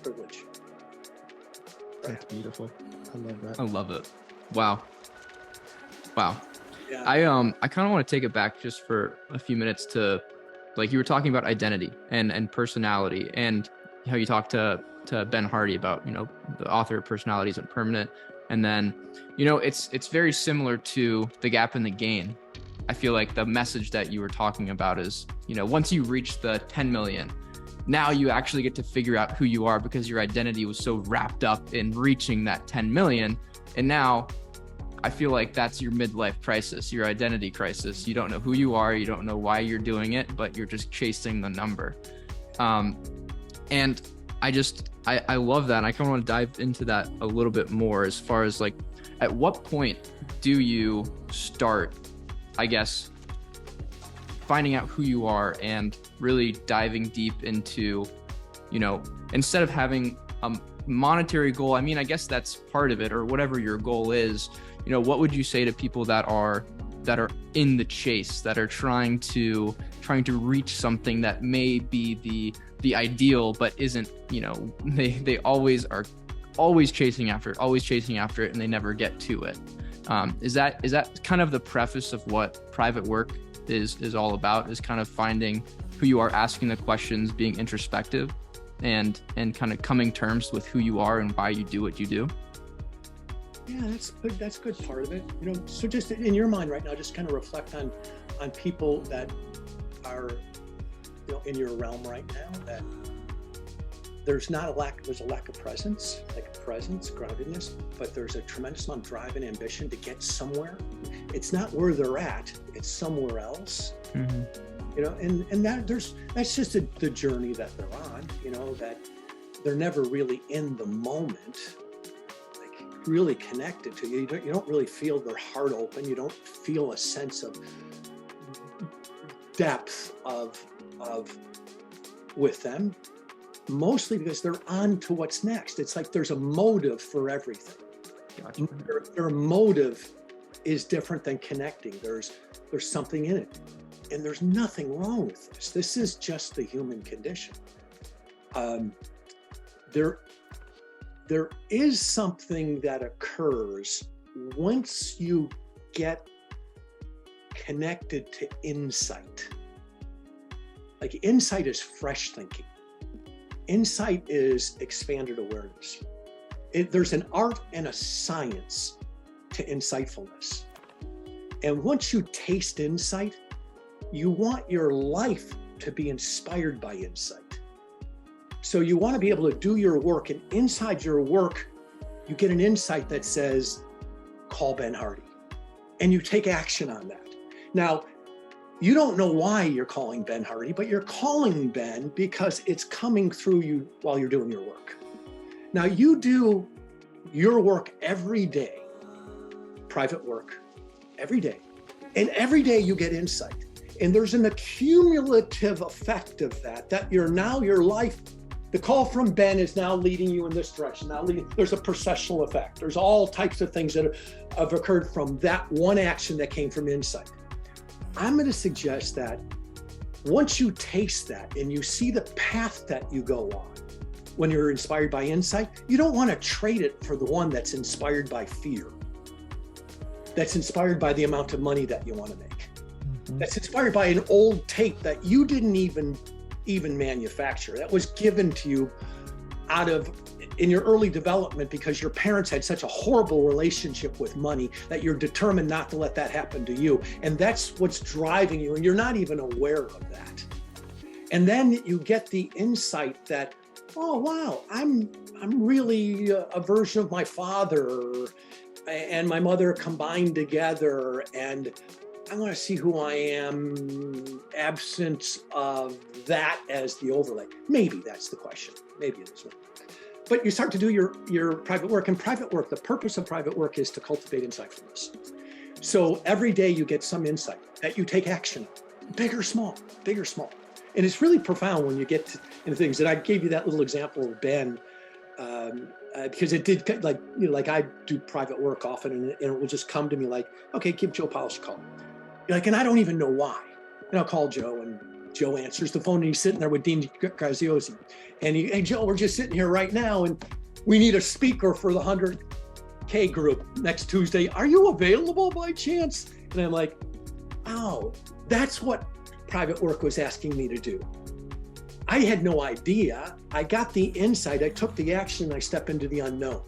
privilege. That's beautiful. I love that. I love it. Wow. Yeah. I kind of want to take it back just for a few minutes to, like, you were talking about identity and personality, and how you talked to Ben Hardy about, the author of Personality Isn't Permanent. And then, it's very similar to The Gap and the Gain. I feel like the message that you were talking about is, once you reach the 10 million, now you actually get to figure out who you are because your identity was so wrapped up in reaching that 10 million. And now I feel like that's your midlife crisis, your identity crisis. You don't know who you are. You don't know why you're doing it, but you're just chasing the number. And I love that. And I kind of want to dive into that a little bit more as far as, like, at what point do you start, I guess, finding out who you are and really diving deep into, instead of having a monetary goal, I mean, I guess that's part of it, or whatever your goal is, what would you say to people that are in the chase, that are trying to reach something that may be the ideal, but isn't, they always are chasing after it and they never get to it. Is that kind of the preface of what private work is all about, is kind of finding who you are, asking the questions, being introspective, and kind of coming terms with who you are and why you do what you do? Yeah, that's a good part of it. So just in your mind right now, just kind of reflect on people that are, in your realm right now, that there's a lack of presence, groundedness, but there's a tremendous amount of drive and ambition to get somewhere. It's not where they're at, it's somewhere else. Mm-hmm. and that's just the journey that they're on, that they're never really in the moment, like really connected to you. You don't really feel their heart open. You don't feel a sense of depth of with them, mostly because they're on to what's next. It's like there's a motive for everything. Gotcha. Their motive is different than connecting. There's something in it, and there's nothing wrong with this. This is just the human condition. There is something that occurs once you get connected to insight. Like insight is fresh thinking. Insight is expanded awareness. There's an art and a science to insightfulness. And once you taste insight, you want your life to be inspired by insight. So you want to be able to do your work, and inside your work, you get an insight that says, call Ben Hardy. And you take action on that. Now, you don't know why you're calling Ben Hardy, but you're calling Ben because it's coming through you while you're doing your work. Now, you do your work every day, private work, every day. And every day you get insight. And there's an accumulative effect of that your life, the call from Ben is now leading you in this direction. There's a processional effect. There's all types of things that have occurred from that one action that came from insight. I'm going to suggest that once you taste that and you see the path that you go on when you're inspired by insight, you don't want to trade it for the one that's inspired by fear, that's inspired by the amount of money that you want to make, that's inspired by an old tape that you didn't even manufacture, that was given to you in your early development because your parents had such a horrible relationship with money that you're determined not to let that happen to you. And that's what's driving you, and you're not even aware of that. And then you get the insight that, oh, wow, I'm really a version of my father and my mother combined together, and I want to see who I am, absence of that as the overlay. Maybe that's the question. Maybe it is. But you start to do your private work. And private work, the purpose of private work is to cultivate insightfulness. So every day you get some insight that you take action, big or small, big or small. And it's really profound when you get into things. And I gave you that little example of Ben, because it did, like I do private work often, and it will just come to me like, okay, give Joe Polish a call. And I don't even know why. And I'll call Joe, and Joe answers the phone, and he's sitting there with Dean Graziosi. And hey, Joe, we're just sitting here right now, and we need a speaker for the 100K group next Tuesday. Are you available by chance? And I'm like, oh, that's what private work was asking me to do. I had no idea. I got the insight, I took the action, I step into the unknown.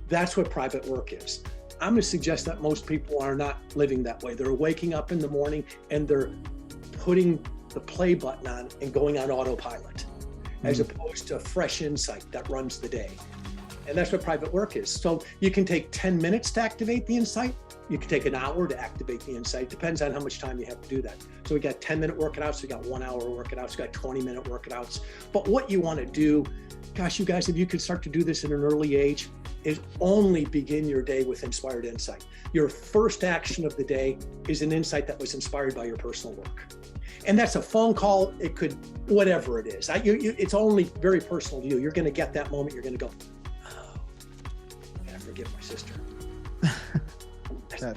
That's what private work is. I'm going to suggest that most people are not living that way. They're waking up in the morning and they're putting the play button on and going on autopilot, as opposed to fresh insight that runs the day. And that's what private work is. So you can take 10 minutes to activate the insight. You can take an hour to activate the insight. Depends on how much time you have to do that. So we got 10-minute workouts, we got 1 hour workouts, we got 20-minute workouts. But what you want to do, gosh, you guys, if you could start to do this at an early age, is only begin your day with inspired insight. Your first action of the day is an insight that was inspired by your personal work. And that's a phone call, it could, whatever it is. It's only very personal to you. You're going to get that moment, you're going to go, oh, I gotta forgive my sister. I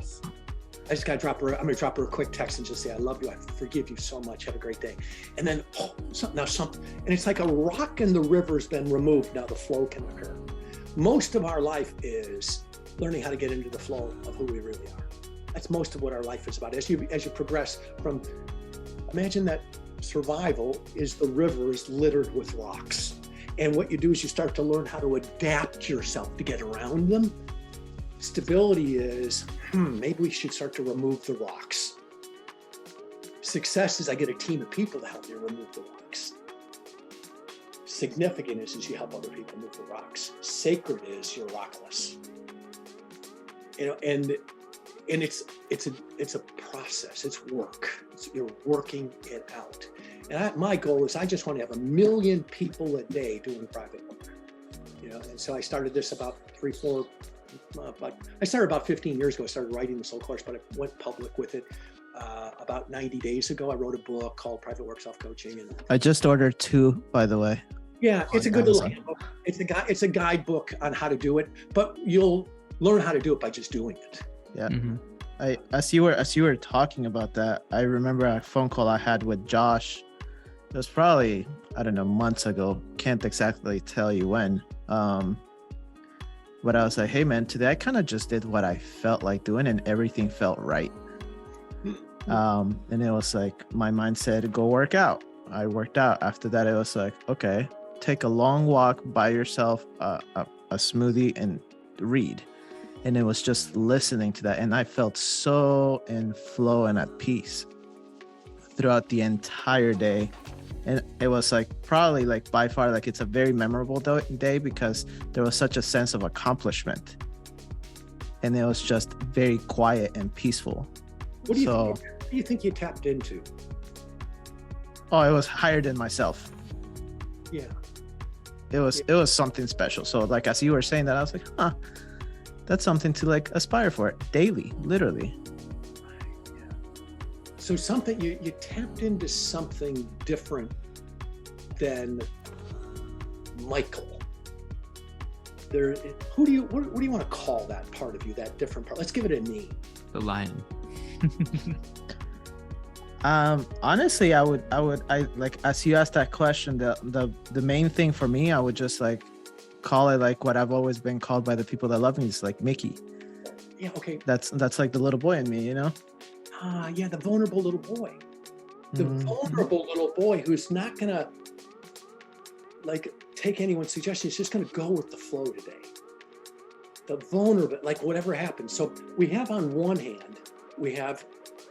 just got to drop her. I'm going to drop her a quick text and just say, I love you. I forgive you so much. Have a great day. And then, something. And it's like a rock in the river's been removed. Now the flow can occur. Most of our life is learning how to get into the flow of who we really are. That's most of what our life is about. As you progress from, imagine that survival is the river is littered with rocks. And what you do is you start to learn how to adapt yourself to get around them. Stability is, maybe we should start to remove the rocks. Success is I get a team of people to help me remove the rocks. Significant is you help other people move the rocks. Sacred is you're rockless. And And it's a process. It's work. You're working it out. And my goal is I just want to have 1 million people a day doing private work. And so I started this about I started about 15 years ago. I started writing this whole course, but I went public with it about 90 days ago. I wrote a book called Private Work Self-Coaching. And I just ordered 2, by the way. yeah, it's a good little handbook. It's a guidebook on how to do it, but you'll learn how to do it by just doing it. Yeah. As you were talking about that, I remember a phone call I had with Josh. It was probably, I don't know, months ago. Can't exactly tell you when. But I was like, hey man, today I kind of just did what I felt like doing and everything felt right. And it was like, my mind said, go work out. I worked out. After that, it was like, okay, take a long walk by yourself, a smoothie, and read. And it was just listening to that. And I felt so in flow and at peace throughout the entire day. And it was like probably like by far, like it's a very memorable day because there was such a sense of accomplishment. And it was just very quiet and peaceful. What do you think you tapped into? Oh, it was higher than myself. Yeah. It was something special. So like, as you were saying that, I was like, that's something to like aspire for daily, literally. So something you tapped into something different than Michael. What do you want to call that part of you, that different part? Let's give it a name. The lion. Honestly, I like, as you asked that question, the main thing for me, I would just like call it like what I've always been called by the people that love me. It's like Mickey. Yeah. Okay. That's like the little boy in me, Yeah, the vulnerable little boy. The vulnerable little boy who's not gonna like take anyone's suggestion. He's just gonna go with the flow today. The vulnerable, like whatever happens. So we have on one hand, we have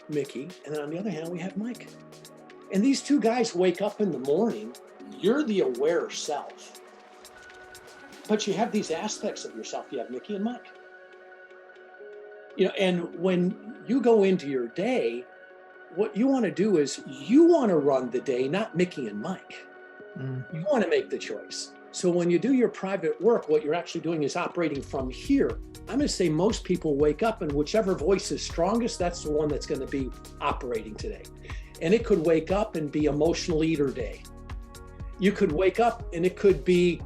Mickey, and then on the other hand, we have Mike. And these two guys wake up in the morning, you're the aware self. But you have these aspects of yourself. You have Mickey and Mike. And when you go into your day, what you want to do is you want to run the day, not Mickey and Mike. You want to make the choice. So when you do your private work, what you're actually doing is operating from here. I'm going to say most people wake up and whichever voice is strongest, that's the one that's going to be operating today. And it could wake up and be emotional eater day. You could wake up and it could be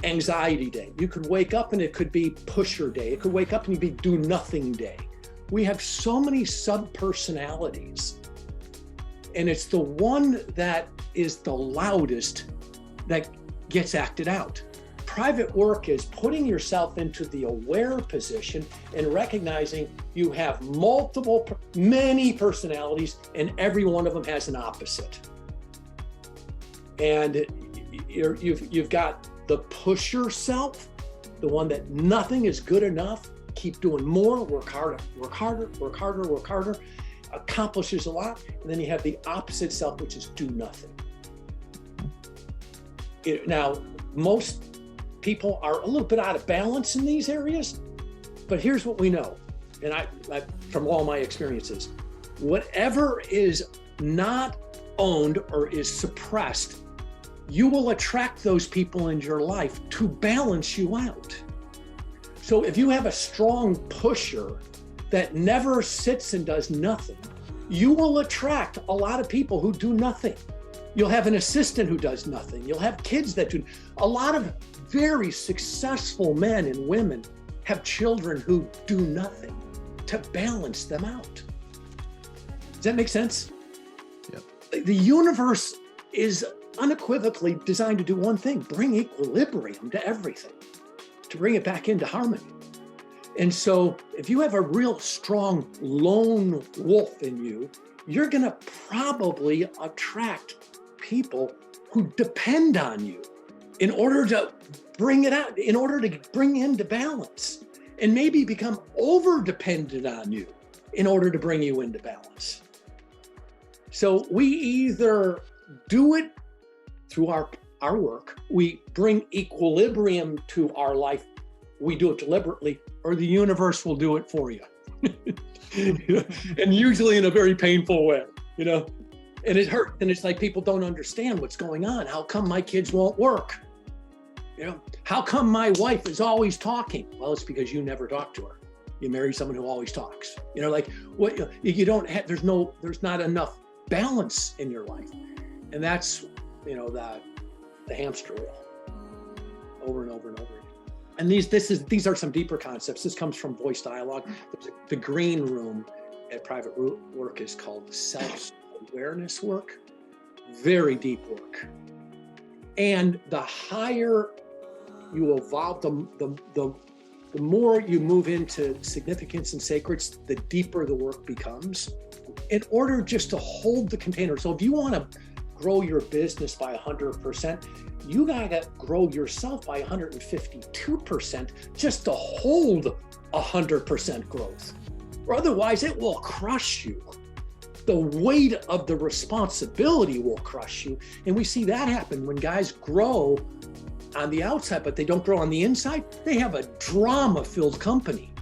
anxiety day. You could wake up and it could be pusher day. It could wake up and you'd be do nothing day. We have so many sub-personalities, and it's the one that is the loudest that gets acted out. Private work is putting yourself into the aware position and recognizing you have many personalities, and every one of them has an opposite. And you've got the pusher self, the one that nothing is good enough, keep doing more, work harder, accomplishes a lot. And then you have the opposite self, which is do nothing. Now, most people are a little bit out of balance in these areas, but here's what we know. And I from all my experiences, whatever is not owned or is suppressed, you will attract those people in your life to balance you out. So if you have a strong pusher that never sits and does nothing, you will attract a lot of people who do nothing. You'll have an assistant who does nothing. You'll have kids that do. A lot of very successful men and women have children who do nothing to balance them out. Does that make sense? Yep. The universe is unequivocally designed to do one thing: bring equilibrium to everything, to bring it back into harmony. And so if you have a real strong lone wolf in you, you're going to probably attract people who depend on you in order to bring it out, in order to bring into balance, and maybe become over dependent on you in order to bring you into balance. So we either do it through our work, we bring equilibrium to our life, we do it deliberately, or the universe will do it for you. and usually in a very painful way, and it hurt. And it's like, people don't understand what's going on. How come my kids won't work? How come my wife is always talking? Well, it's because you never talk to her. You marry someone who always talks. Like what you don't have. There's not enough balance in your life, and that's the hamster wheel, over and over and over again. And these are some deeper concepts. This comes from Voice Dialogue. The green room at private work is called self-awareness work. Very deep work. And the higher you evolve, the more you move into significance and sacreds, the deeper the work becomes, in order just to hold the container. So if you want to grow your business by 100%, you gotta grow yourself by 152% just to hold 100% growth, or otherwise it will crush you. The weight of the responsibility will crush you. And we see that happen when guys grow on the outside, but they don't grow on the inside. They have a drama-filled company,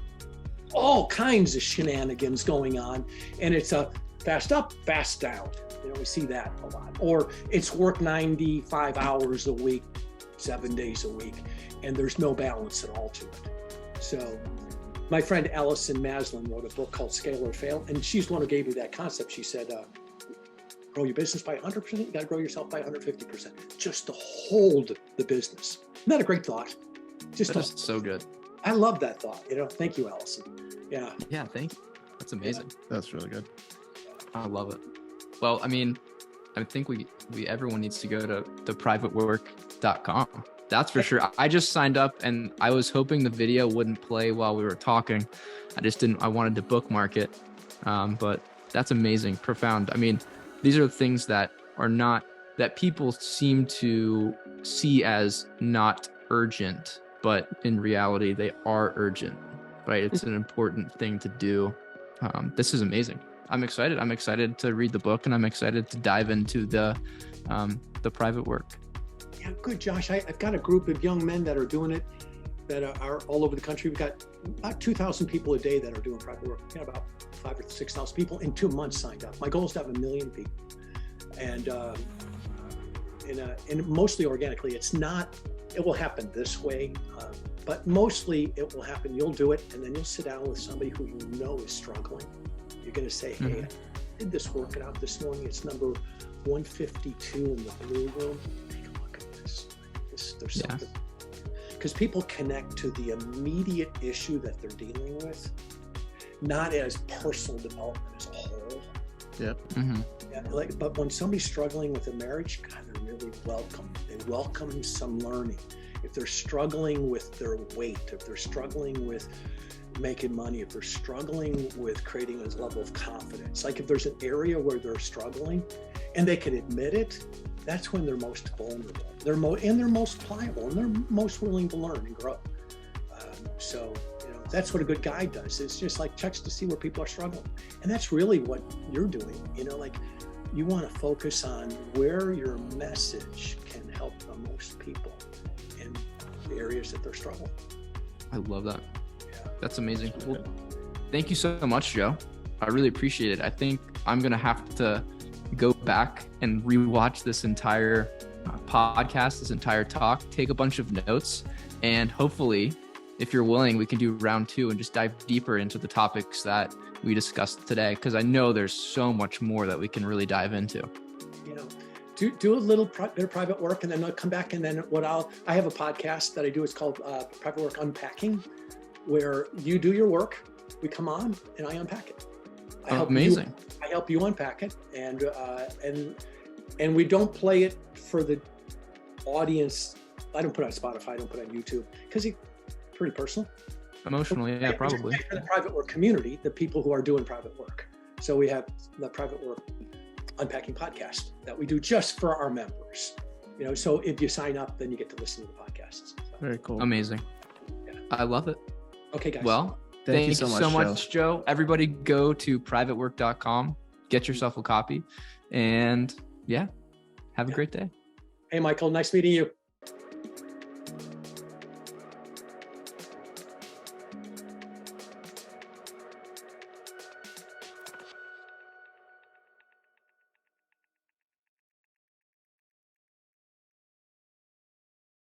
all kinds of shenanigans going on, and it's a fast up, fast down. We see that a lot. Or it's work 95 hours a week, 7 days a week, and there's no balance at all to it. So my friend Allison Maslin wrote a book called Scale or Fail, and she's the one who gave me that concept. She said, grow your business by 100%, you got to grow yourself by 150% just to hold the business. Isn't that a great thought? That's so good. I love that thought. Thank you, Allison. Yeah. Yeah, thank you. That's amazing. Yeah, that's really good. I love it. Well, I think everyone needs to go to privatework.com. That's for sure. I just signed up, and I was hoping the video wouldn't play while we were talking. I wanted to bookmark it. But that's amazing, profound. These are things that people seem to see as not urgent, but in reality, they are urgent, right? It's an important thing to do. This is amazing. I'm excited. I'm excited to read the book, and I'm excited to dive into the private work. Yeah, good, Josh. I've got a group of young men that are doing it, that are all over the country. We've got about 2,000 people a day that are doing private work. We've got about 5,000 or 6,000 people in 2 months signed up. My goal is to have 1 million people, and mostly organically. It will happen this way, but mostly it will happen. You'll do it, and then you'll sit down with somebody who you know is struggling. You're going to say, hey, I did this workout this morning. It's number 152 in the blue room. Take a look at this. There's something. Because people connect to the immediate issue that they're dealing with, not as personal development as a whole. Yep. Mm-hmm. Yeah, but when somebody's struggling with a marriage, God, they're really welcome. They welcome some learning. If they're struggling with their weight, if they're struggling with making money, if they're struggling with creating a level of confidence, like if there's an area where they're struggling and they can admit it, that's when they're most vulnerable. They're most pliable, and they're most willing to learn and grow. So that's what a good guide does. It's just like checks to see where people are struggling, and that's really what you're doing. You want to focus on where your message can help the most people in the areas that they're struggling. I love that. That's amazing. Well, thank you so much, Joe. I really appreciate it. I think I'm going to have to go back and rewatch this entire podcast, this entire talk, take a bunch of notes, and hopefully, if you're willing, we can do round 2 and just dive deeper into the topics that we discussed today, because I know there's so much more that we can really dive into. Do a little bit of private work, and then I'll come back, and then I have a podcast that I do. It's called Private Work Unpacking, where you do your work, we come on, and I unpack it. I help you unpack it, and we don't play it for the audience. I don't put it on Spotify, I don't put it on YouTube, because it's pretty personal. Emotionally, yeah, probably. For the private work community, the people who are doing private work. So we have the Private Work Unpacking podcast that we do just for our members. So if you sign up, then you get to listen to the podcasts. So. Very cool. Amazing. Yeah. I love it. Okay, guys. Well, thank you so much, Joe. Everybody go to privatework.com, get yourself a copy, and have a great day. Hey, Michael, nice meeting you.